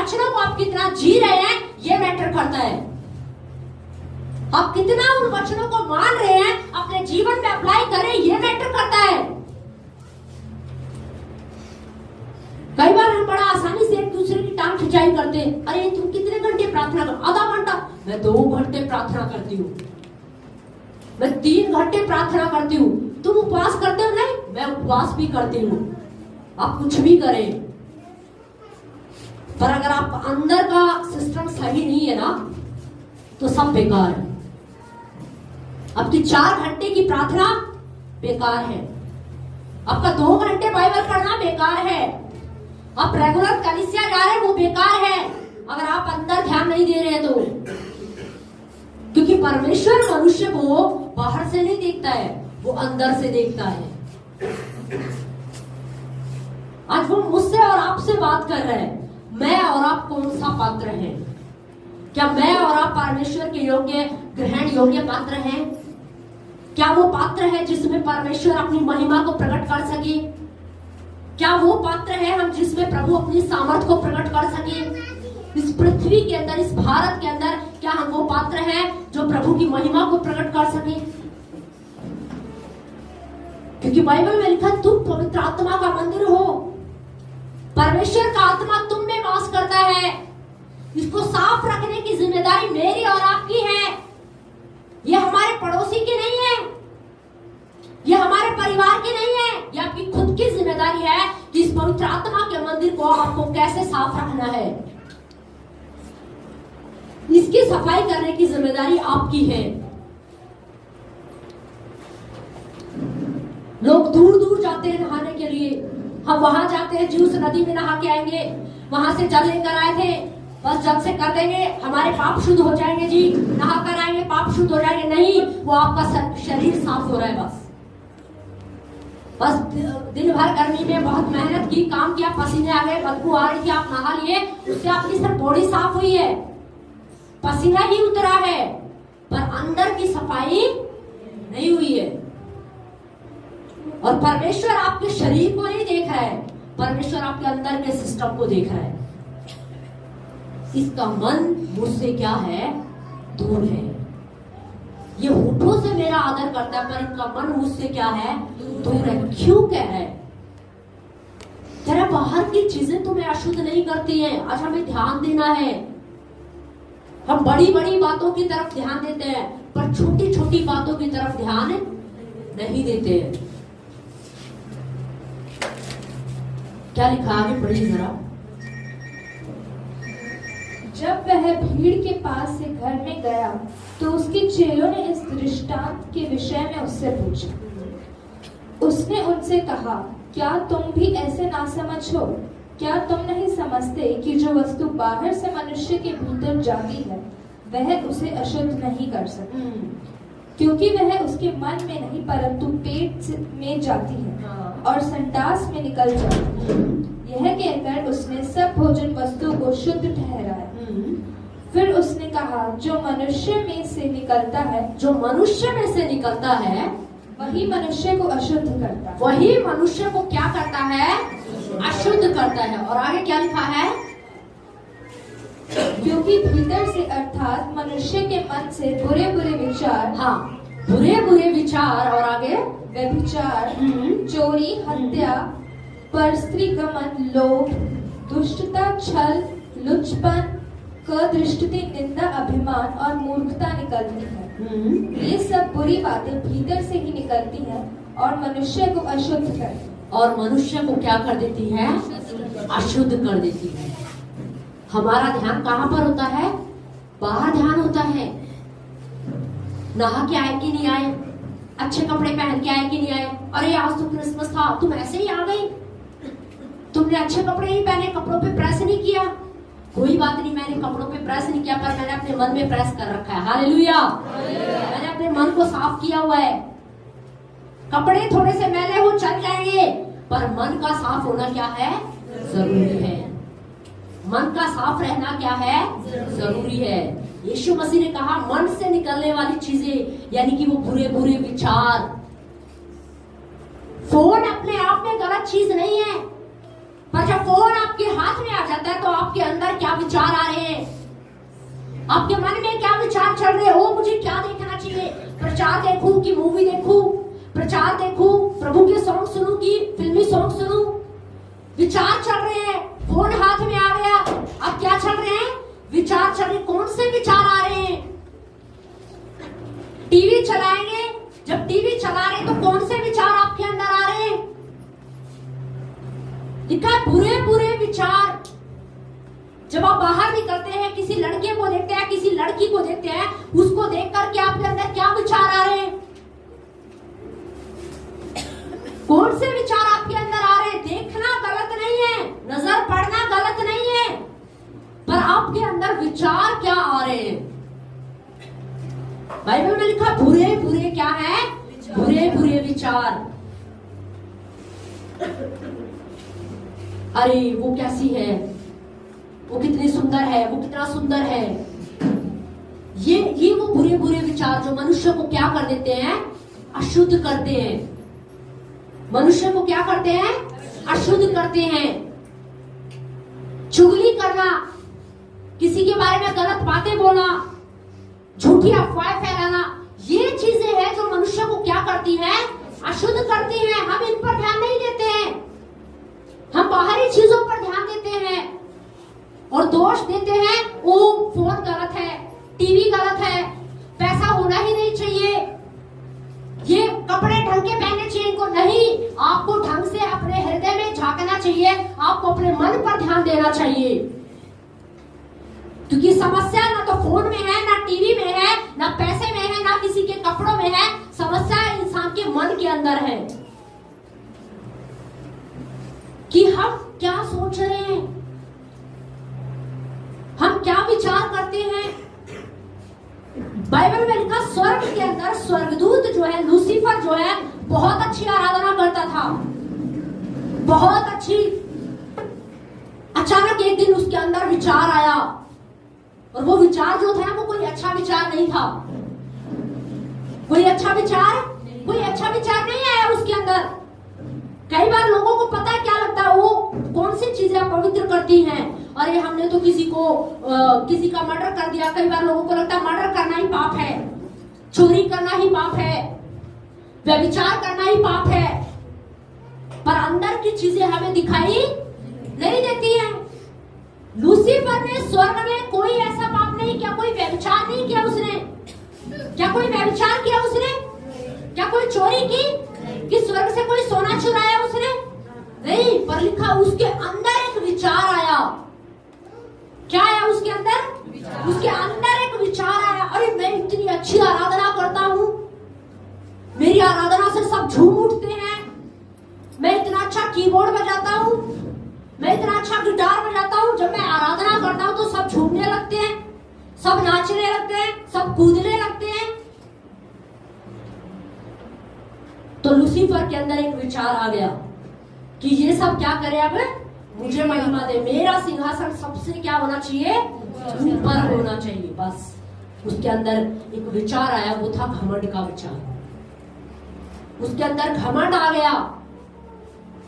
वचनों को आप कितना जी रहे हैं ये मैटर करता है। आप कितना उन वचनों को मान रहे हैं, अपने जीवन में अप्लाई करें, ये मैटर करता है। कई बार हम बड़ा आसानी से एक दूसरे की टांग खिंचाई करते हैं। अरे तुम कितने घंटे प्रार्थना कर? आधा घंटा। मैं 2 घंटे प्रार्थना करती हूँ, मैं 3 घंटे प्रार्थना करती हूँ। तुम उपवास करते हो? नहीं, मैं उपवास भी करती हूँ। आप कुछ भी करें, पर अगर आप अंदर का सिस्टम सही नहीं है ना, तो सब बेकार है। आपकी 4 घंटे की प्रार्थना बेकार है, आपका 2 घंटे बाइबल पढ़ना बेकार है, आप रेगुलर कलीसिया जा रहे हैं वो बेकार है, अगर आप अंदर ध्यान नहीं दे रहे हैं तो। क्योंकि परमेश्वर मनुष्य को बाहर से नहीं देखता है, वो अंदर से देखता है। आज वो मुझसे और आपसे बात कर रहे हैं, मैं और आप कौन सा पात्र है? क्या मैं और आप परमेश्वर के योग्य, ग्रहण योग्य पात्र हैं? क्या वो पात्र है जिसमें परमेश्वर अपनी महिमा को प्रकट कर सके? क्या वो पात्र है हम जिसमें प्रभु अपनी सामर्थ को प्रकट कर सके? इस पृथ्वी के अंदर, इस भारत के अंदर क्या हम वो पात्र हैं जो प्रभु की महिमा को प्रकट कर सके? क्योंकि बाइबल में लिखा तुम पवित्र आत्मा का मंदिर हो, परमेश्वर का आत्मा तुम में वास करता है। इसको साफ रखने की जिम्मेदारी मेरी और आपकी है। ये हमारे पड़ोसी की नहीं है, ये हमारे परिवार की नहीं है, ये आपकी खुद की जिम्मेदारी है कि इस पवित्र आत्मा के मंदिर को आपको कैसे साफ रखना है। इसकी सफाई करने की जिम्मेदारी आपकी है। लोग दूर दूर जाते हैं नहाने के लिए, हम वहां जाते हैं जी उस नदी में नहा के आएंगे, वहां से जल लेकर आए थे, बस जब से कर देंगे हमारे पाप शुद्ध हो जाएंगे जी, नहा कर आएंगे पाप शुद्ध हो जाएंगे। नहीं, वो आपका शरीर साफ हो रहा है। बस दिन भर गर्मी में बहुत मेहनत की, काम किया, पसीने आ गए, बदबू आ रही थी, आप नहा लिए, उससे आपकी सिर्फ बॉडी साफ हुई है, पसीना ही उतरा है, पर अंदर की सफाई नहीं हुई है। और परमेश्वर आपके शरीर को नहीं देख रहा है, परमेश्वर आपके अंदर के सिस्टम को देख रहा है। इसका मन मुझसे क्या है? दूर है। ये होठों से मेरा आदर करता है, पर इनका मन मुझसे क्या है? दूर है। क्यों कह रहा है? तेरा बाहर की चीजें तुम्हें अशुद्ध नहीं करती हैं। आज हमें ध्यान देना है। हम बड़ी बड़ी बातों की तरफ ध्यान देते हैं, पर छोटी छोटी बातों की तरफ ध्यान नहीं देते हैं। क्या लिखा आगे पढ़िए जरा। जब वह भीड़ के पास से घर में गया तो उसके चेलों ने इस दृष्टांत के विषय में उससे पूछा। उसने उनसे कहा, क्या तुम भी ऐसे नासमझ हो? क्या तुम नहीं समझते कि जो वस्तु बाहर से मनुष्य के भीतर जाती है वह उसे अशुद्ध नहीं कर सकती, क्योंकि वह उसके मन में नहीं परंतु पेट में जाती है और संडास में निकल जाती है। यह कहकर उसने सब भोजन वस्तु को शुद्ध ठहराया। फिर उसने कहा, जो मनुष्य में से निकलता है, जो मनुष्य में से निकलता है वही मनुष्य को अशुद्ध करता है। वही मनुष्य को क्या करता है? अशुद्ध करता है। और आगे क्या लिखा है? क्योंकि भीतर से अर्थात मनुष्य के मन से बुरे बुरे विचार, हाँ, बुरे बुरे विचार, और आगे व्यभिचार, चोरी, हत्या, परस्त्री गमन, लोभ, दुष्टता, छल, लुचपन, कदृष्टि, निंदा, अभिमान और मूर्खता निकलती है। ये सब बुरी बातें भीतर से ही निकलती हैं और मनुष्य को अशुद्ध करती है। और मनुष्य को क्या कर देती है? अशुद्ध कर देती है। हमारा ध्यान कहाँ पर होता है? बाहर ध्यान होता है। नहा के आए कि नहीं आए, अच्छे कपड़े पहन के आए कि नहीं आए, अरे आज तो क्रिसमस था, तुम ऐसे ही आ गई, तुमने अच्छे कपड़े नहीं पहने, कपड़ों पे प्रेस नहीं किया। कोई बात नहीं, मैंने कपड़ों पे प्रेस नहीं किया, पर मैंने अपने मन में प्रेस कर रखा है। हालेलुया। मैंने अपने मन को साफ किया हुआ है। कपड़े थोड़े से मैले हो चल जाएंगे, पर मन का साफ होना क्या है? जरूरी है। मन का साफ रहना क्या है? जरूरी है। यीशु मसीह ने कहा, मन से निकलने वाली चीजें, यानी कि वो बुरे बुरे विचार। फोन अपने आप में गलत चीज नहीं है, पर जब फोन आपके हाथ में आ जाता है तो दो आपके अंदर क्या विचार आ रहे हैं, आपके मन में क्या विचार चल रहे हो, मुझे क्या देखना चाहिए, प्रचार देखूं कि मूवी देखूं, प्रचार देखूं, प्रभु के सॉन्ग सुनूं कि फिल्मी सॉन्ग सुनूं। विचार चल रहे हैं, फोन हाथ में आ गया, अब क्या चल रहे हैं, विचार चल रहे। कौन से विचार आ रहे हैं? टीवी चलाएंगे, जब टीवी चला रहे तो कौन से विचार आपके अंदर आ रहे हैं? लिखा बुरे बुरे विचार। जब आप बाहर निकलते हैं, किसी लड़के को देखते हैं, किसी लड़की को देखते हैं, उसको देख करके आपके अंदर क्या विचार आ रहे हैं? कौन से विचार आपके अंदर आ रहे हैं? देखना गलत नहीं है, नजर पड़ना गलत नहीं है, पर आपके अंदर विचार क्या आ रहे हैं? बाइबल में लिखा बुरे बुरे क्या है? बुरे बुरे विचार। अरे वो कैसी है, वो कितनी सुंदर है, वो कितना सुंदर है। ये वो बुरे बुरे विचार जो मनुष्य को क्या कर देते हैं? अशुद्ध करते हैं। मनुष्य को क्या करते हैं? अशुद्ध करते हैं। चुगली करना, किसी के बारे में गलत बातें बोलना, झूठी अफवाहें फैलाना, ये चीजें हैं जो मनुष्य को क्या करती हैं? अशुद्ध करती हैं। हम इन पर ध्यान नहीं देते हैं, हम बाहरी चीजों पर ध्यान देते हैं और दोष देते हैं। वो फोन गलत है, टीवी गलत है, पैसा होना ही नहीं चाहिए, ये कपड़े ढंग के पहनने चाहिए इनको। नहीं, आपको ढंग से अपने हृदय में झांकना चाहिए, आपको अपने मन पर ध्यान देना चाहिए, क्योंकि समस्या ना तो फोन में है, ना टीवी में है, ना पैसे में है, ना किसी के कपड़ों में है। समस्या इंसान के मन के अंदर है कि हम क्या सोच रहे हैं, हम क्या विचार करते हैं। बाइबल में लिखा स्वर्ग के अंदर स्वर्गदूत जो है, लूसीफर जो है, बहुत अच्छी आराधना करता था, बहुत अच्छी। अचानक एक दिन उसके अंदर विचार आया, और वो विचार जो था वो कोई अच्छा विचार नहीं था। कोई अच्छा विचार नहीं आया उसके अंदर। कई बार लोगों को पता है क्या लगता है, वो कौन सी चीजें पवित्र करती हैं। अरे हमने तो किसी का मर्डर कर दिया। कई बार लोगों को लगता है मर्डर करना ही पाप है, चोरी करना ही पाप है, व्यभिचार करना ही पाप है, पर अंदर की चीजें हमें दिखाई नहीं देती हैं। लूसीफर ने स्वर्ग में कोई ऐसा पाप नहीं किया, कोई व्यभिचार नहीं किया उसने। क्या कोई व्यभिचार किया उसने? क्या कोई चोरी की? कि स्वर्ग से कोई सोना चुराया उसने? नहीं, पर लिखा उसके अंदर एक विचार आया। क्या आया उसके अंदर? उसके अंदर एक विचार आया, अरे मैं इतनी अच्छी आराधना करता हूँ, मेरी आराधना से सब झूम उठते हैं, मैं इतना अच्छा कीबोर्ड बजाता हूँ, मैं इतना अच्छा गिटार बजाता हूँ, जब मैं आराधना करता हूँ तो सब झूमने लगते हैं, सब नाचने लगते हैं, सब कूदने लगते हैं। तो लूसीफर के अंदर एक विचार आ गया कि ये सब क्या करे, अब मुझे महिमा दे, मेरा सिंहासन सबसे क्या होना चाहिए? ऊपर होना चाहिए। बस उसके अंदर एक विचार आया, वो था घमंड का विचार। उसके अंदर घमंड आ गया,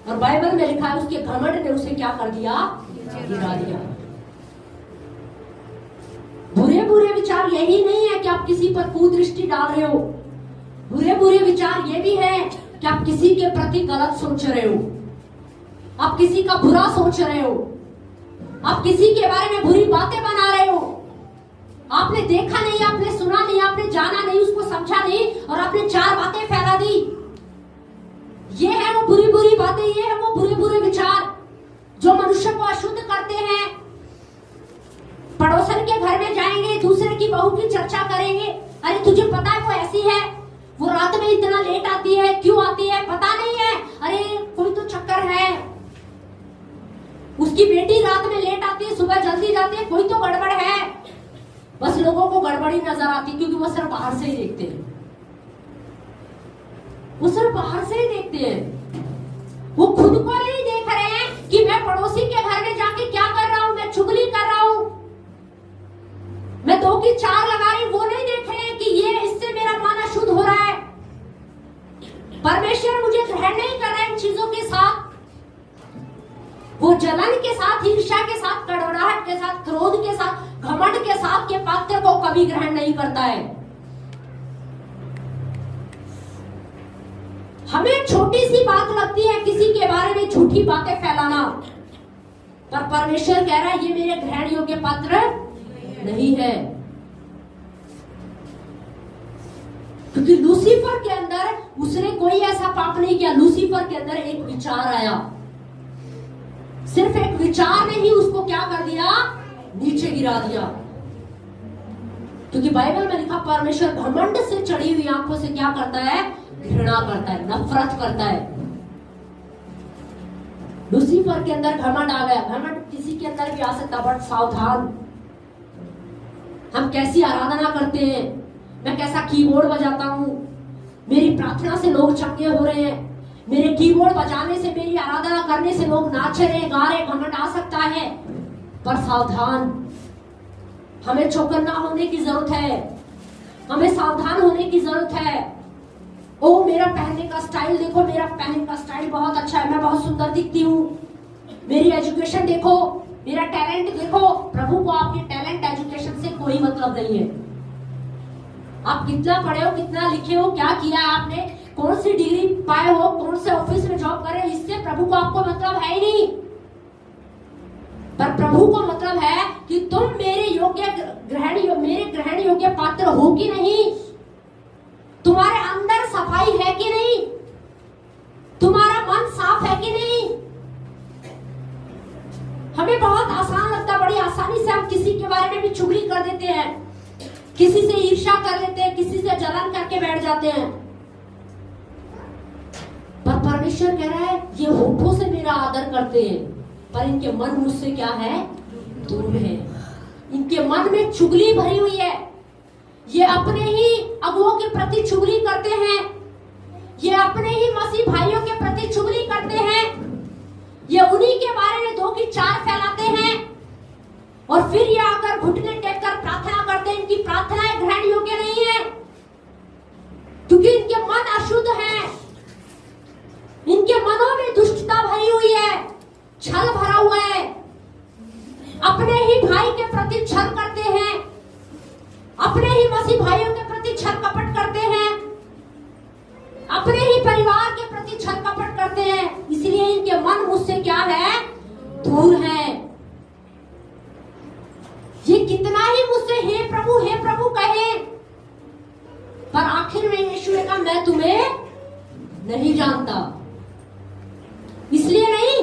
और बाइबल में लिखा है उसके घमंड ने उसे क्या कर दिया? गिरा दिया। बुरे बुरे विचार यही नहीं है कि आप किसी पर कुदृष्टि डाल रहे हो, बुरे बुरे विचार ये भी है कि आप किसी के प्रति गलत सोच रहे हो, आप किसी का बुरा सोच रहे हो, आप किसी के बारे में बुरी बातें बना रहे हो। आपने देखा नहीं, आपने सुना नहीं, आपने जाना नहीं, उसको समझा नहीं, और आपने चार बातें फैला दी। ये है वो बुरी बुरी बातें, ये है वो बुरे बुरे विचार जो मनुष्य को अशुद्ध करते हैं। पड़ोसन के घर में जाएंगे, दूसरे की बहू की चर्चा करेंगे, अरे तुझे पता है वो ऐसी है, वो रात में इतना लेट आती है, क्यों आती है पता नहीं है, अरे कोई तो चक्कर है, उसकी बेटी रात में लेट आती है, सुबह जल्दी जाती है, कोई तो गड़बड़ है। बस लोगों को गड़बड़ी नजर आती, क्योंकि वो सिर्फ बाहर से ही देखते हैं, वो सिर्फ बाहर से ही देखते हैं। वो खुद को नहीं देख रहे हैं कि मैं पड़ोसी के घर में जाके क्या कर रहा हूं, मैं चुगली कर रहा हूं, मैं 2 की 4 लगा रही, वो नहीं देख रहे हैं कि ये इससे मेरा मन अशुद्ध हो रहा है। परमेश्वर मुझे ग्रहण नहीं कर रहा है इन चीजों के साथ। वो जलन के साथ, ईर्ष्या के साथ, कड़वड़ा के साथ के पात्र को कभी ग्रहण नहीं करता है। हमें छोटी सी बात लगती है किसी के बारे में झूठी बातें फैलाना, पर परमेश्वर कह रहा है ये मेरे ग्रहण योग्य पात्र नहीं है। क्योंकि लूसीफर के अंदर उसने कोई ऐसा पाप नहीं किया। लूसीफर के अंदर एक विचार आया, सिर्फ एक विचार ने ही उसको क्या कर दिया, नीचे गिरा दिया। क्योंकि बाइबल में लिखा परमेश्वर घमंड से चढ़ी हुई आंखों से क्या करता है, घृणा करता है, नफरत करता है। लूसीफर के अंदर घमंड आ गया। घमंड किसी के अंदर भी आ सकता, बट सावधान। हम कैसी आराधना करते हैं, मैं कैसा कीबोर्ड बजाता हूं, मेरी प्रार्थना से लोग चंगे हो रहे हैं, मेरे कीबोर्ड बजाने से, मेरी आराधना करने से लोग नाच रहे, गा रहे, घमंड आ सकता है। पर सावधान, हमें चौकन्ना होने की जरूरत है, हमें सावधान होने की जरूरत है। ओ मेरा पहनने का स्टाइल देखो, मेरा पहनने का स्टाइल बहुत अच्छा है, मैं बहुत सुंदर दिखती हूँ, मेरी एजुकेशन देखो, मेरा टैलेंट देखो। प्रभु को आपके टैलेंट एजुकेशन से कोई मतलब नहीं है। आप कितना पढ़े हो, कितना लिखे हो, क्या किया आपने, कौन सी डिग्री पाए हो, कौन से ऑफिस में जॉब करे, इससे प्रभु को आपको मतलब है ही नहीं। पर प्रभु को मतलब है कि तुम मेरे ग्रहण योग्य पात्र हो कि नहीं, तुम्हारे अंदर सफाई है कि नहीं, तुम्हारा मन साफ है कि नहीं। हमें बहुत आसान लगता है, बड़ी आसानी से हम किसी के बारे में भी चुगली कर देते हैं, किसी से ईर्ष्या कर लेते हैं, किसी से जलन करके बैठ जाते हैं। पर परमेश्वर कह रहा है ये होठों से मेरा आदर करते हैं, पर इनके मन मुझसे क्या है, दूर है। इनके मन में चुगली भरी हुई है, ये अपने ही अगुओं के प्रति चुगली करते हैं, ये अपने ही मसीह भाइयों के प्रति चुगली करते हैं, ये उन्हीं के बारे में दो की चार फैलाते हैं, और फिर ये आकर घुटने टेककर प्रार्थना करते हैं। इनकी प्रार्थनाएं ग्रहण योग्य नहीं है, क्योंकि इनके मन अशुद्ध हैं, इनके मनों में दुष्टता भरी हुई है, छल भरा हुआ है, अपने ही भाई के प्रति छल करते हैं, अपने ही मसीह भाइयों के प्रति छल कपट करते हैं, अपने ही परिवार के प्रति छल कपट करते हैं। इसलिए इनके मन मुझसे क्या है, दूर है। ये कितना ही मुझसे हे प्रभु कहे, पर आखिर में यीशु ने कहा मैं तुम्हें नहीं जानता। इसलिए नहीं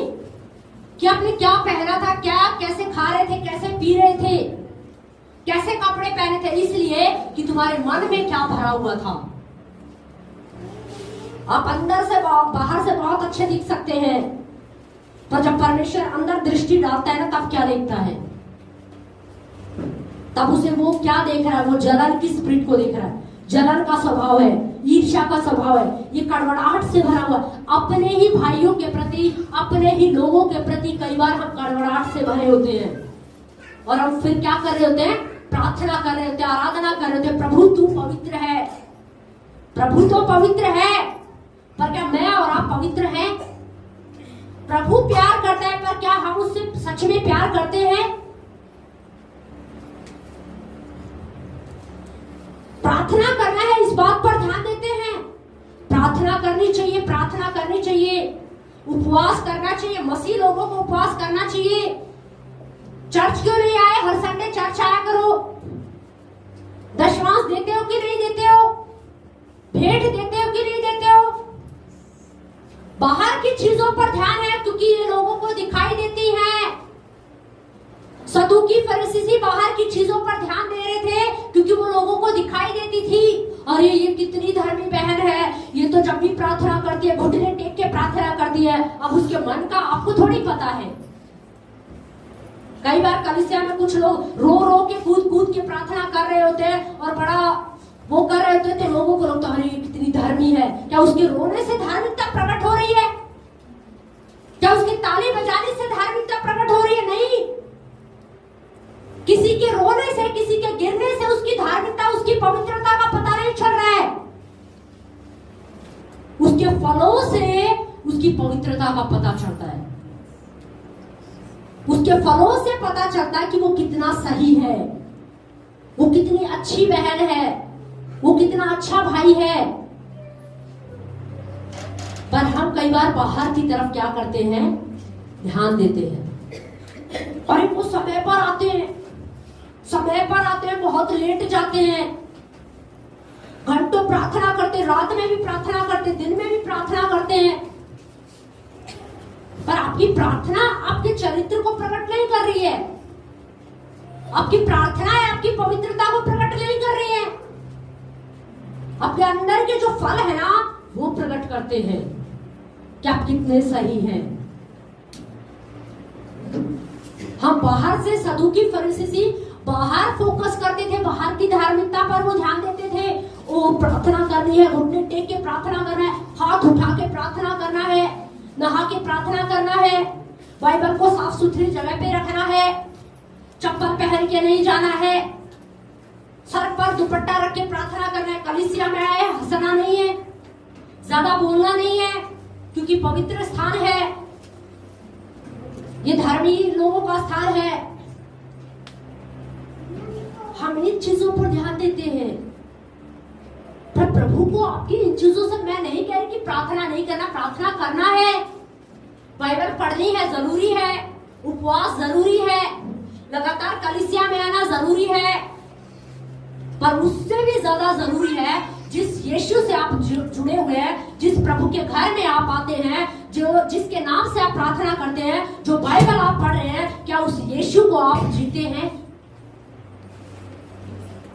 कि आपने क्या पहना था, क्या कैसे खा रहे थे, कैसे पी रहे थे, कैसे कपड़े पहने थे, इसलिए कि तुम्हारे मन में क्या भरा हुआ था। आप अंदर से बाहर से बहुत अच्छे दिख सकते हैं, पर जब परमेश्वर अंदर दृष्टि डालता है ना, तब क्या देखता है, तब उसे वो क्या देख रहा है, वो जलन की स्पिरिट को देख रहा है। जलन का स्वभाव है, ईर्ष्या का स्वभाव है, ये कड़वड़ाहट से भरा हुआ। अपने ही भाइयों के प्रति, अपने ही लोगों के प्रति कई बार हम कड़वड़ाहट से भरे होते हैं, और हम फिर क्या कर रहे होते हैं, प्रार्थना कर रहे होते हैं, आराधना कर रहे होते हैं, प्रभु तू पवित्र है, प्रभु तो पवित्र है, पर क्या मैं और आप पवित्र हैं? प्रभु प्यार करता है, पर क्या हम उससे सच में प्यार करते हैं? प्रार्थना करना है, इस बात पर ध्यान देते हैं। प्रार्थना करनी चाहिए, प्रार्थना करनी चाहिए, उपवास करना चाहिए, मसीह लोगों को उपवास करना चाहिए। चर्च क्यों नहीं आए? हर संडे चर्च आया करो। दशमांश देते हो कि नहीं देते हो? भेंट देते हो कि नहीं देते हो? बाहर की चीजों पर ध्यान है, क्योंकि ये लोगों को दिखाई देती है। सदूकी फरीसी बाहर की चीजों पर ध्यान दे रहे थे, क्योंकि वो लोगों को दिखाई देती थी। अरे ये कितनी धर्मी बहन है, ये तो जब भी प्रार्थना करती है घुटने टेक के प्रार्थना करती है। अब उसके मन का आपको थोड़ी पता है। कई बार कलीसिया में कुछ लोग रो रो के कूद कूद के प्रार्थना कर रहे होते हैं, और बड़ा वो कर रहे होते थे, लोगों को लगता है अरे कितनी धर्मी है। क्या उसके रोने से धार्मिकता प्रकट हो रही है? क्या उसकी ताली बजाने से धार्मिकता प्रकट हो रही है? नहीं। किसी के रोने से, किसी के गिरने से उसकी धार्मिकता, उसकी पवित्रता का पता नहीं चल रहा है। उसके फलों से उसकी पवित्रता का पता चलता है। उसके फलों से पता चलता है कि वो कितना सही है, वो कितनी अच्छी बहन है, वो कितना अच्छा भाई है। पर हम कई बार बाहर की तरफ क्या करते हैं, ध्यान देते हैं। अरे वो समय पर आते हैं, समय पर आते हैं, बहुत लेट जाते हैं, घंटों प्रार्थना करते, रात में भी प्रार्थना करते, दिन में भी प्रार्थना करते हैं, पर आपकी प्रार्थना आपके चरित्र को प्रकट नहीं कर रही है। आपकी प्रार्थना है आपकी पवित्रता को प्रकट नहीं कर रही है। आपके अंदर के जो फल है ना, वो प्रकट करते हैं कि आप कितने सही हैं। हम बाहर से सदूकी फरीसी बाहर फोकस करते थे, बाहर की धार्मिकता पर वो ध्यान देते थे। वो प्रार्थना करनी है, घुटने टेक के प्रार्थना करना है, हाथ उठा के प्रार्थना करना है, नहा के प्रार्थना करना है, बाइबल को साफ सुथरी जगह पे रखना है, चप्पल पहन के नहीं जाना है, सर पर दुपट्टा रख के प्रार्थना करना है, कलीसिया में आए हंसना नहीं है, ज्यादा बोलना नहीं है, क्योंकि पवित्र स्थान है, ये धर्मी लोगों का स्थान है। हम इन चीजों पर ध्यान देते हैं, पर प्रभु को आपकी इन चीजों से मैं नहीं कह रही कि प्रार्थना नहीं करना, प्रार्थना करना है, बाइबल पढ़नी है, जरूरी है, उपवास जरूरी है, लगातार कलीसिया में आना जरूरी है, पर उससे भी ज्यादा जरूरी है जिस यीशु से आप जुड़े हुए हैं, जिस प्रभु के घर में आप आते हैं, जो जिसके नाम से आप प्रार्थना करते हैं, जो बाइबल आप पढ़ रहे हैं, क्या उस यीशु को आप जीते हैं?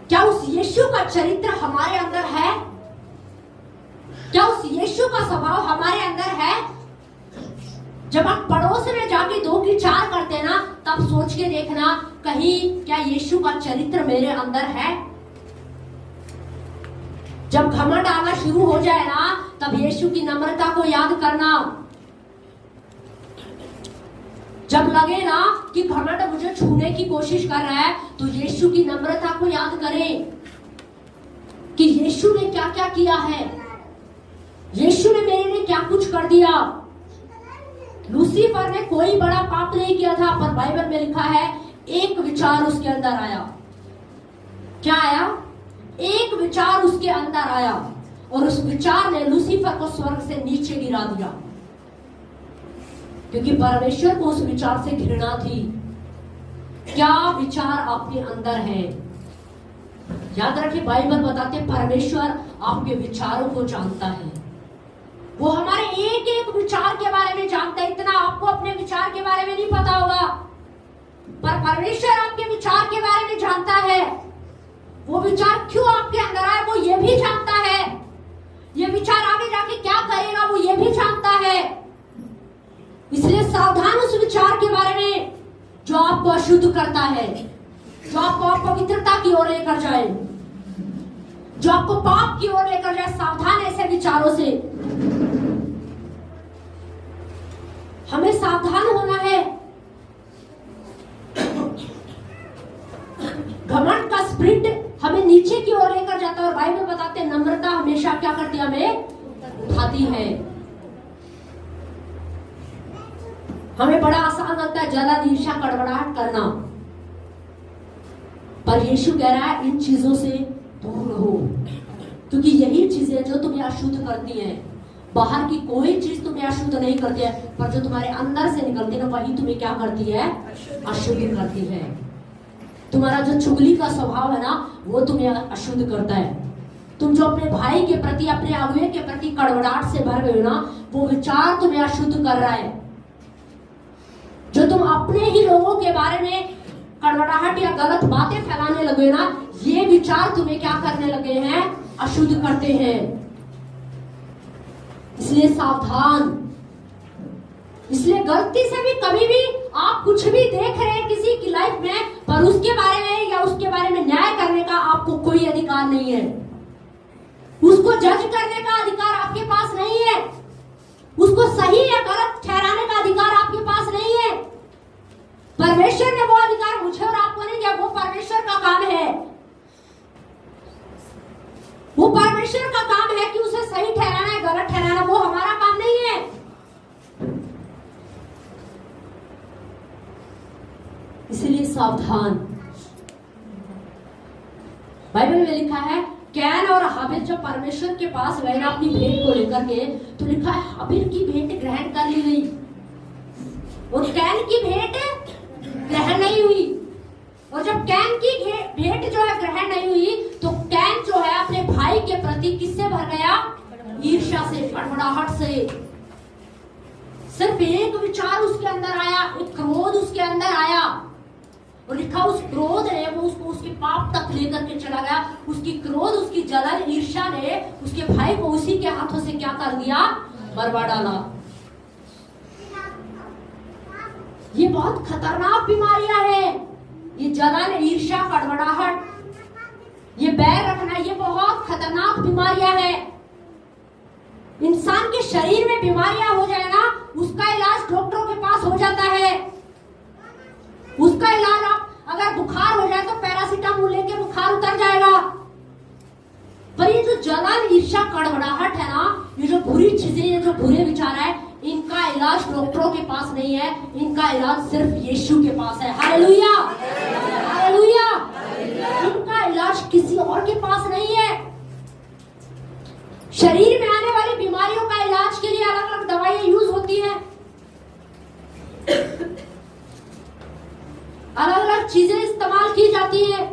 क्या उस यीशु का चरित्र हमारे अंदर है? क्या उस यीशु का स्वभाव हमारे अंदर है? जब आप पड़ोस में जाके 2 की 4 करते हैं ना, तब सोच के देखना कहीं क्या यीशु का चरित्र मेरे अंदर है? जब घमंड आना शुरू हो जाए ना, तब यीशु की नम्रता को याद करना। जब लगे ना कि घमंड मुझे छूने की कोशिश कर रहा है, तो यीशु की नम्रता को याद करें कि यीशु ने क्या क्या किया है, यीशु ने मेरे लिए क्या कुछ कर दिया। लूसीफर ने कोई बड़ा पाप नहीं किया था, पर बाइबल में लिखा है एक विचार उसके अंदर आया। क्या आया? एक विचार उसके अंदर आया, और उस विचार ने लूसीफर को स्वर्ग से नीचे गिरा दिया, क्योंकि परमेश्वर को उस विचार से घृणा थी। क्या विचार आपके अंदर है? याद रखिए, बाइबल बताते परमेश्वर आपके विचारों को जानता है। वो हमारे एक एक विचार के बारे में जानता है। इतना आपको अपने विचार के बारे में नहीं पता होगा, पर परमेश्वर आपके विचार के बारे में जानता है। वो विचार क्यों आपके अंदर आए, वो ये भी जानता है। ये विचार आगे जाके क्या करेगा, वो ये भी जानता है। इसलिए सावधान उस विचार के बारे में जो आपको अशुद्ध करता है, जो आपको अपवित्रता की ओर लेकर जाए, जो आपको पाप की ओर लेकर जाए। सावधान ऐसे विचारों से, हमें सावधान होना है। घमंड का स्प्रिट हमें नीचे की ओर लेकर जाता है, और बाइबल बताते हैं नम्रता हमेशा क्या करती है, हमें उठाती है। हमें बड़ा आसान लगता है जलन, ईर्ष्या, कड़वड़ाहट करना, पर यीशु कह रहा है इन चीजों से दूर रहो, क्योंकि यही चीजें जो तुम्हें अशुद्ध करती हैं। बाहर की कोई चीज तुम्हें अशुद्ध नहीं करती है, पर जो तुम्हारे अंदर से निकलती है ना, वही तुम्हें क्या करती है, अशुद्ध करती है। तुम्हारा जो चुगली का स्वभाव है ना, वो तुम्हें अशुद्ध करता है। तुम जो अपने भाई के प्रति, अपने अगुए के प्रति कड़वड़ाहट से भर गए हो ना, वो विचार तुम्हें अशुद्ध कर रहा है। जो तुम अपने ही लोगों के बारे में कड़वड़ाहट या गलत बातें फैलाने लगे ना, ये विचार तुम्हें क्या करने लगे हैं, अशुद्ध करते हैं। इसलिए सावधान। इसलिए गलती से भी कभी भी आप कुछ भी देख रहे हैं किसी की लाइफ में, पर उसके बारे में या उसके बारे में न्याय करने का आपको कोई अधिकार नहीं है। उसको जज करने का अधिकार आपके पास नहीं है। उसको सही या गलत ठहराने का अधिकार आपके पास नहीं है। परमेश्वर ने वो अधिकार मुझे और आपको नहीं दिया। वो परमेश्वर का काम है। वो परमेश्वर का काम है कि उसे सही ठहराना है, गलत ठहराना, वो हमारा काम नहीं है। इसलिए सावधान। बाइबल में लिखा है कैन और हाबिल जब परमेश्वर के पास गए ना अपनी भेंट को लेकर के, तो लिखा है हाबिल की भेंट ग्रहण कर ली गई और कैन की भेंट ग्रहण नहीं हुई। और जब कैन की भेंट जो है ग्रहण नहीं हुई, तो कैन जो है अपने भाई के प्रति किससे भर गया? ईर्ष्या से, गड़बड़ाहट से। सिर्फ एक विचार उसके अंदर आया, एक क्रोध उसके अंदर आया, और लिखा उस क्रोध ने वो उसको उसके पाप तक लेकर के चला गया। उसकी क्रोध, उसकी जलन, ईर्ष्या ने उसके भाई को उसी के हाथों से क्या कर दिया? मरवा डाला। ये बहुत खतरनाक बीमारियां हैं। ये जलन, ईर्ष्या, गड़बड़ाहट, ये बैर रखना, ये बहुत खतरनाक बीमारियां हैं। इंसान के शरीर में बीमारियां हो जाए ना, उसका इलाज डॉक्टरों के पास हो जाता है। उसका इलाज, आप अगर बुखार हो जाए तो पैरासीटामोल लेके बुखार उतर जाएगा। पर ये जो जलन, ईर्ष्या, कड़वड़ाहट है ना, ये जो बुरी चीजें, ये जो बुरे विचार है, इनका इलाज डॉक्टरों के पास नहीं है, इनका इलाज सिर्फ यीशु के पास है। Hallelujah, hallelujah. इनका इलाज किसी और के पास नहीं है। शरीर में आने वाली बीमारियों का इलाज के लिए अलग अलग दवाइयां यूज होती हैं, अलग अलग चीजें इस्तेमाल की जाती हैं,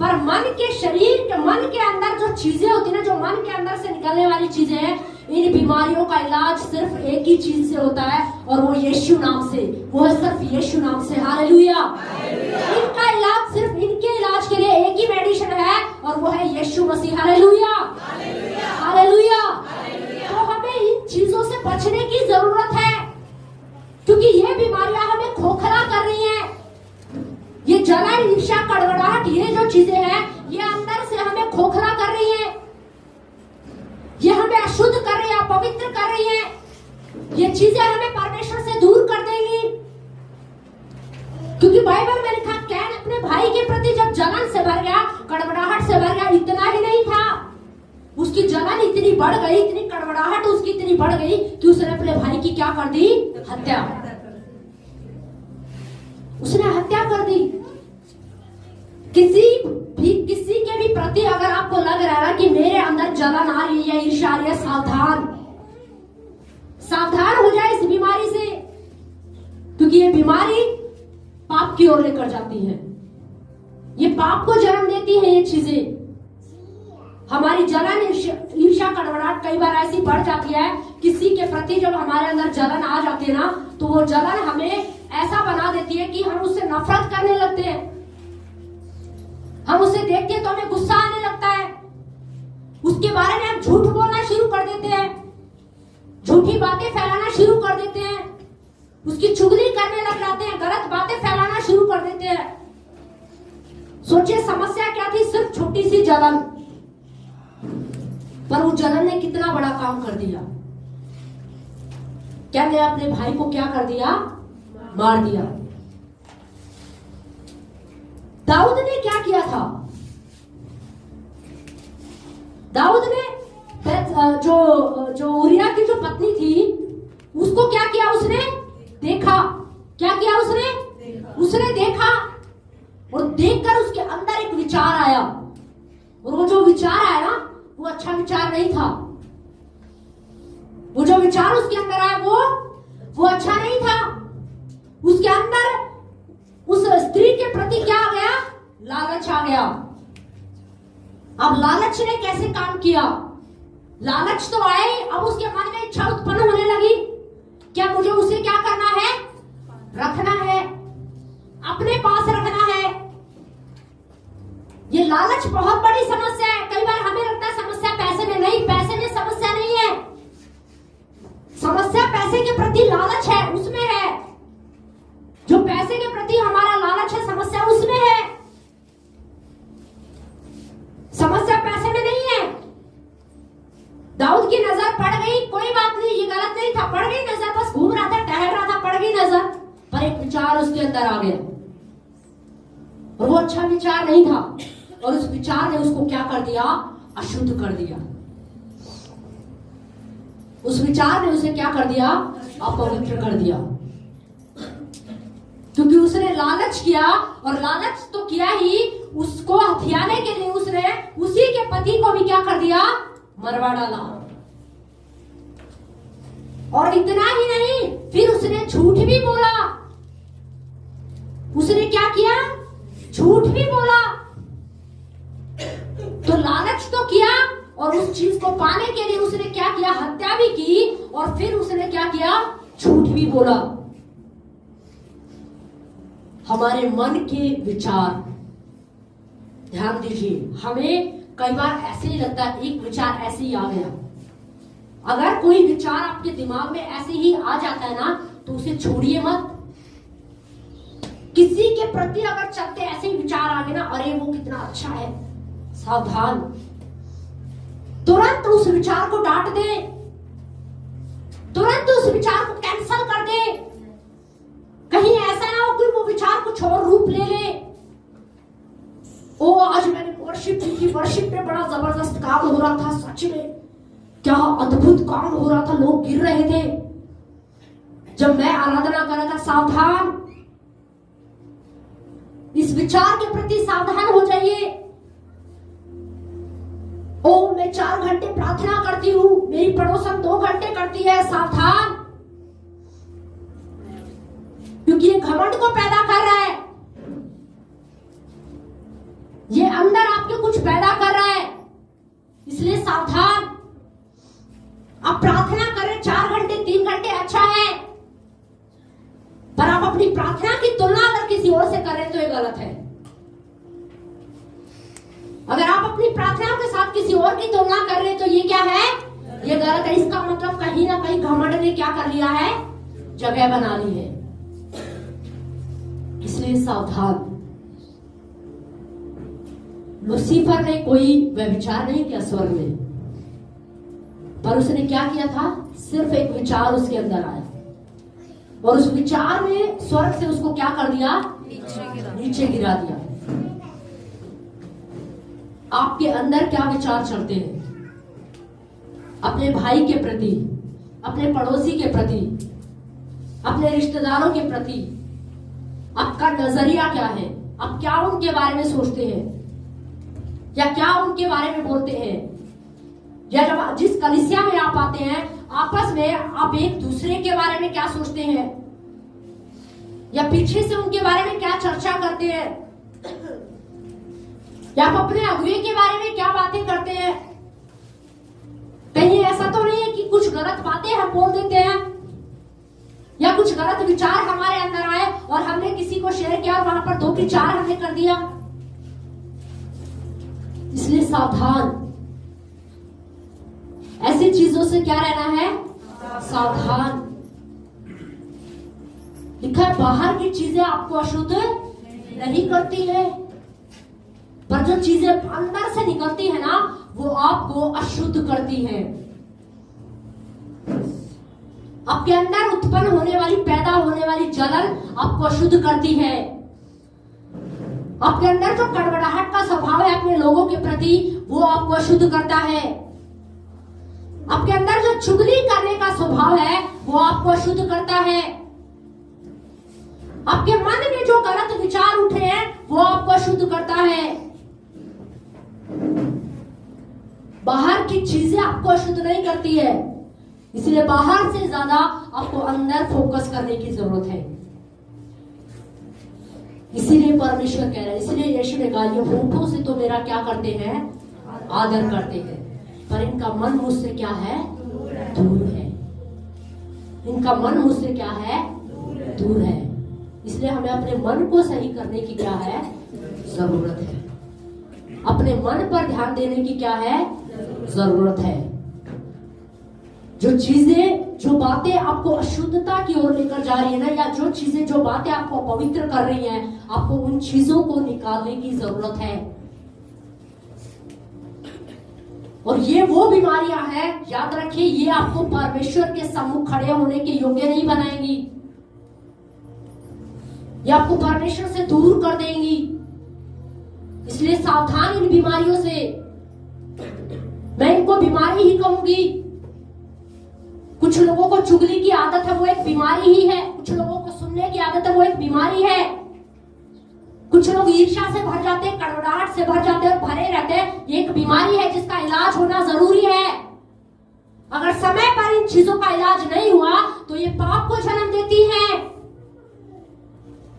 पर मन के शरीर के, मन के अंदर जो चीजें होती है ना, जो मन के अंदर से निकलने वाली चीजें हैं, इन बीमारियों का इलाज सिर्फ एक ही चीज से होता है, और वो यीशु नाम से, वो है सिर्फ यीशु नाम से। हालेलुया। इनका इलाज, सिर्फ इनके इलाज के लिए एक ही मेडिसिन है, और वो है यीशु मसीह। Hallelujah, hallelujah. तो हमें इन चीजों से बचने की जरूरत है, क्योंकि ये बीमारियां हमें खोखला कर रही हैं। ये जलन, ईर्ष्या, कड़वड़ाहट, ये जो चीजें हैं, ये अंदर से हमें खोखला कर रही हैं, ये हमें अशुद्ध कर रही है, अपवित्र कर रही है। ये चीजें हमें परमेश्वर से दूर कर देंगी, क्योंकि बाइबल में लिखा कैन अपने भाई के प्रति जब जलन से भर गया, कड़वड़ाहट से भर गया, इतना ही नहीं था, उसकी जलन इतनी बढ़ गई, इतनी कड़वड़ाहट उसकी इतनी बढ़ गई कि उसने अपने भाई की क्या कर दी? हत्या। उसने हत्या कर दी। किसी के भी प्रति अगर आपको लग रहा है कि मेरे अंदर जलन आ रही है, ईर्ष्या आ रही है, सावधान हो जाए इस बीमारी से, क्योंकि ये बीमारी पाप की ओर लेकर जाती है। ये पाप को जन्म देती है। ये चीजें, हमारी जलन, ईर्ष्या, कड़वड़ाहट कई बार ऐसी बढ़ जाती है, किसी के प्रति जब हमारे अंदर जलन आ जाती है ना, तो वो जलन हमें ऐसा बना देती है कि हम उससे नफरत करने लगते हैं। हम उसे देखते हैं तो हमें गुस्सा आने लगता है, उसके बारे में हम झूठ बोलना शुरू कर देते हैं, झूठी बातें फैलाना शुरू कर देते हैं, उसकी चुगली करने लग जाते हैं, गलत बातें फैलाना शुरू कर देते हैं। सोचिए समस्या क्या थी? सिर्फ छोटी सी जलन, पर उस जलन ने कितना बड़ा काम कर दिया। क्या गया? अपने भाई को क्या कर दिया? मार दिया। दाऊद ने क्या किया था? दाऊद ने जो उरिया की जो पत्नी थी, उसको क्या किया? उसने देखा। क्या किया? उसने देखा, और देखकर उसके अंदर एक विचार आया, और वो जो विचार आया ना, वो अच्छा विचार नहीं था। वो जो विचार उसके अंदर आया, वो अच्छा नहीं था। उसके अंदर उस स्त्री के प्रति क्या आ गया? लालच आ गया। अब लालच ने कैसे काम किया? लालच तो आए, अब उसके मन में इच्छा उत्पन्न होने लगी, क्या मुझे उसे क्या करना है? रखना है, अपने पास रखना है। ये लालच बहुत बड़ी समस्या है। कई बार हमें लगता है समस्या पैसे में, नहीं, पैसे में समस्या नहीं है। समस्या पैसे के प्रति लालच है, उसमें है। जो पैसे के प्रति हमारा लालच है, समस्या उसमें है। समस्या पैसे में नहीं है। दाऊद की नजर पड़ गई, कोई बात नहीं, ये गलत नहीं था, पड़ गई नजर, बस घूम रहा था, टहल रहा था, पड़ गई नजर, पर एक विचार उसके अंदर आ गया, और वो अच्छा विचार नहीं था, और उस विचार ने उसको क्या कर दिया? अशुद्ध कर दिया। उस विचार ने उसे क्या कर दिया? अपवित्र कर दिया। क्योंकि उसने लालच किया, और लालच तो किया ही, उसको हथियाने के लिए उसने उसी के पति को भी क्या कर दिया, मरवा डाला। और इतना ही नहीं, फिर उसने झूठ भी बोला। उसने क्या किया, झूठ भी बोला। तो लालच तो किया, और उस चीज को पाने के लिए उसने क्या किया, हत्या भी की, और फिर उसने क्या किया, झूठ भी बोला। हमारे मन के विचार, ध्यान दीजिए, हमें कई बार ऐसे ही लगता है, एक विचार ऐसे ही आ गया। अगर कोई विचार आपके दिमाग में ऐसे ही आ जाता है ना, तो उसे छोड़िए मत। किसी के प्रति अगर चलते ऐसे ही विचार आ गए ना, अरे वो कितना अच्छा है, सावधान, तुरंत उस विचार को डांट दे, तुरंत उस विचार को कैंसल कर दे। कहीं ऐसा ना हो कि वो विचार कुछ और रूप ले ले। ओ, आज मैंने वर्शिप की, वर्शिप में बड़ा जबरदस्त काम हो रहा था, सच में क्या अद्भुत काम हो रहा था, लोग गिर रहे थे जब मैं आराधना कर रहा था। सावधान, इस विचार के प्रति सावधान हो जाइए। ओ, मैं 4 घंटे प्रार्थना करती हूँ, मेरी पड़ोसन 2 घंटे करती है, सावधान, क्योंकि ये घमंड को पैदा कर रहा है, ये अंदर आपके कुछ पैदा कर रहा है, इसलिए सावधान। आप प्रार्थना करें 4 घंटे 3 घंटे, अच्छा है, पर आप अपनी प्रार्थना की तुलना अगर किसी और से करें तो ये गलत है। अगर आप अपनी प्रार्थना के साथ किसी और की तुलना कर रहे हैं तो ये क्या है, ये गलत है। इसका मतलब कहीं ना कहीं घमंड ने क्या कर लिया है, जगह बना ली है। इसलिए सावधान। लूसीफर ने कोई व्यभिचार नहीं किया स्वर्ग में, पर उसने क्या किया था, सिर्फ एक विचार उसके अंदर आया, और उस विचार ने स्वर्ग से उसको क्या कर दिया, नीचे गिरा दिया। आपके अंदर क्या विचार चलते हैं, अपने भाई के प्रति, अपने पड़ोसी के प्रति, अपने रिश्तेदारों के प्रति आपका नजरिया क्या है, आप क्या उनके बारे में सोचते हैं, या क्या उनके बारे में बोलते हैं, या जब जिस कलीसिया में आप आते हैं आपस में आप एक दूसरे के बारे में क्या सोचते हैं, या पीछे से उनके बारे में क्या चर्चा करते हैं, या आप अपने अगुवे के बारे में क्या बातें करते हैं। कहीं ऐसा तो नहीं है कि कुछ गलत बातें हम बोल देते हैं, या कुछ गलत विचार हमारे अंदर आए और हमने किसी को शेयर किया और वहां पर 2 विचार हमने कर दिया। इसलिए सावधान, ऐसी चीजों से क्या रहना है, सावधान। लिखा है बाहर की चीजें आपको अशुद्ध नहीं करती है, पर जो चीजें अंदर से निकलती है ना, वो आपको अशुद्ध करती है। आपके अंदर उत्पन्न होने वाली, पैदा होने वाली जलन आपको अशुद्ध करती है। आपके अंदर जो कड़वड़ाहट का स्वभाव है अपने लोगों के प्रति, वो आपको अशुद्ध करता है। आपके अंदर जो चुगली करने का स्वभाव है, वो आपको अशुद्ध करता है। आपके मन में जो गलत विचार उठे हैं, वो आपको अशुद्ध करता है। बाहर की चीजें आपको अशुद्ध नहीं करती है, इसलिए बाहर से ज्यादा आपको अंदर फोकस करने की जरूरत है। इसीलिए परमेश्वर कह रहा है, इसलिए यीशु ने कहा, ये होठों से तो मेरा क्या करते हैं, आदर करते हैं, पर इनका मन मुझसे क्या है, दूर है। इनका मन मुझसे क्या है, दूर है। इसलिए हमें अपने मन को सही करने की क्या है, जरूरत है। अपने मन पर ध्यान देने की क्या है, जरूरत है। जो चीजें, जो बातें आपको अशुद्धता की ओर लेकर जा रही है ना, या जो चीजें, जो बातें आपको पवित्र कर रही हैं, आपको उन चीजों को निकालने की जरूरत है। और ये वो बीमारियां हैं, याद रखिए, ये आपको परमेश्वर के सम्मुख खड़े होने के योग्य नहीं बनाएंगी, ये आपको परमेश्वर से दूर कर देंगी। इसलिए सावधान इन बीमारियों से। मैं इनको बीमारी ही कहूंगी। कुछ लोगों को चुगली की आदत है, वो एक बीमारी ही है। कुछ लोगों को सुनने की आदत है वो एक बीमारी है। कुछ लोग ईर्ष्या से भर जाते हैं, कड़वाहट से भर जाते हैं और भरे रहते हैं। ये एक बीमारी है जिसका इलाज होना जरूरी है। अगर समय पर इन चीजों का इलाज नहीं हुआ तो ये पाप को जन्म देती है,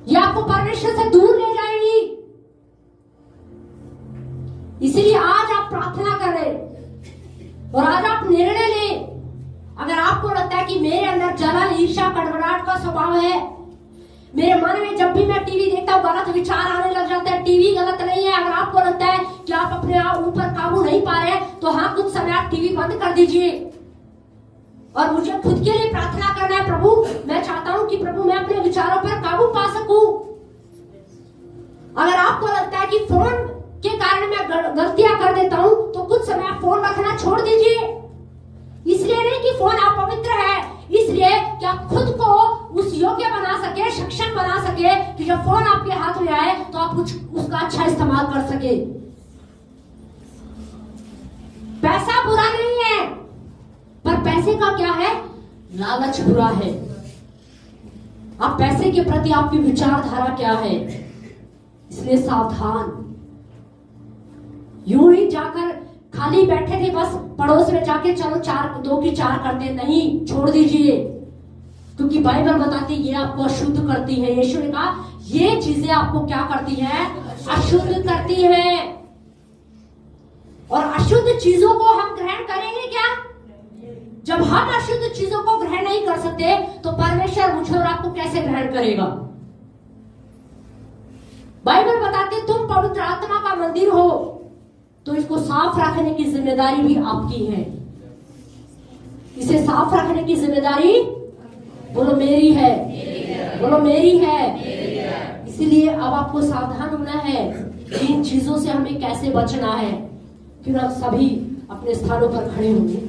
ये आपको परमेश्वर से दूर ले जाएगी। इसीलिए आज आप प्रार्थना करें और आज आप निर्णय लें। अगर आपको लगता है कि मेरे अंदर जलन, ईर्ष्या, कड़वाहट का स्वभाव है, मेरे मन में जब भी मैं टीवी देखता हूँ गलत विचार आने लग जाते हैं, टीवी गलत नहीं है। अगर आपको लगता है कि आप अपने आप ऊपर काबू नहीं पा रहे तो हाँ, कुछ समय आप टीवी बंद कर दीजिए और मुझे खुद के लिए प्रार्थना करना है। प्रभु, मैं चाहता हूं कि प्रभु मैं अपने विचारों पर काबू पा सकूं। अगर आपको लगता है कि फोन के कारण मैं गलतियां कर देता हूं तो कुछ समय आप फोन रखना छोड़ दीजिए। इसलिए नहीं कि फोन आप पवित्र है, इसलिए कि आप खुद को उस योग्य बना सके, सक्षम बना सके कि जब फोन आपके हाथ में आए तो आप उसका अच्छा इस्तेमाल कर सके। पैसा बुरा नहीं है, पर पैसे का क्या है? लालच बुरा है। आप पैसे के प्रति आपकी विचारधारा क्या है? इसलिए सावधान। यूं ही जाकर खाली बैठे थे बस पड़ोस में जाके चलो 2 की 4 करते, नहीं, छोड़ दीजिए, क्योंकि बाइबल बताती है ये आपको अशुद्ध करती है। यीशु ने कहा ये चीजें आपको क्या करती है? अशुद्ध करती है। और अशुद्ध चीजों को हम ग्रहण करेंगे क्या? जब हम अशुद्ध चीजों को ग्रहण नहीं कर सकते तो परमेश्वर मुझे और आपको कैसे ग्रहण करेगा? बाइबल बताती है तुम पवित्र आत्मा का मंदिर हो, तो इसको साफ रखने की जिम्मेदारी भी आपकी है। इसे साफ रखने की जिम्मेदारी बोलो मेरी है, बोलो मेरी है। इसीलिए अब आपको सावधान होना है इन चीजों से हमें कैसे बचना है। क्यों ना सभी अपने स्थानों पर खड़े होंगे।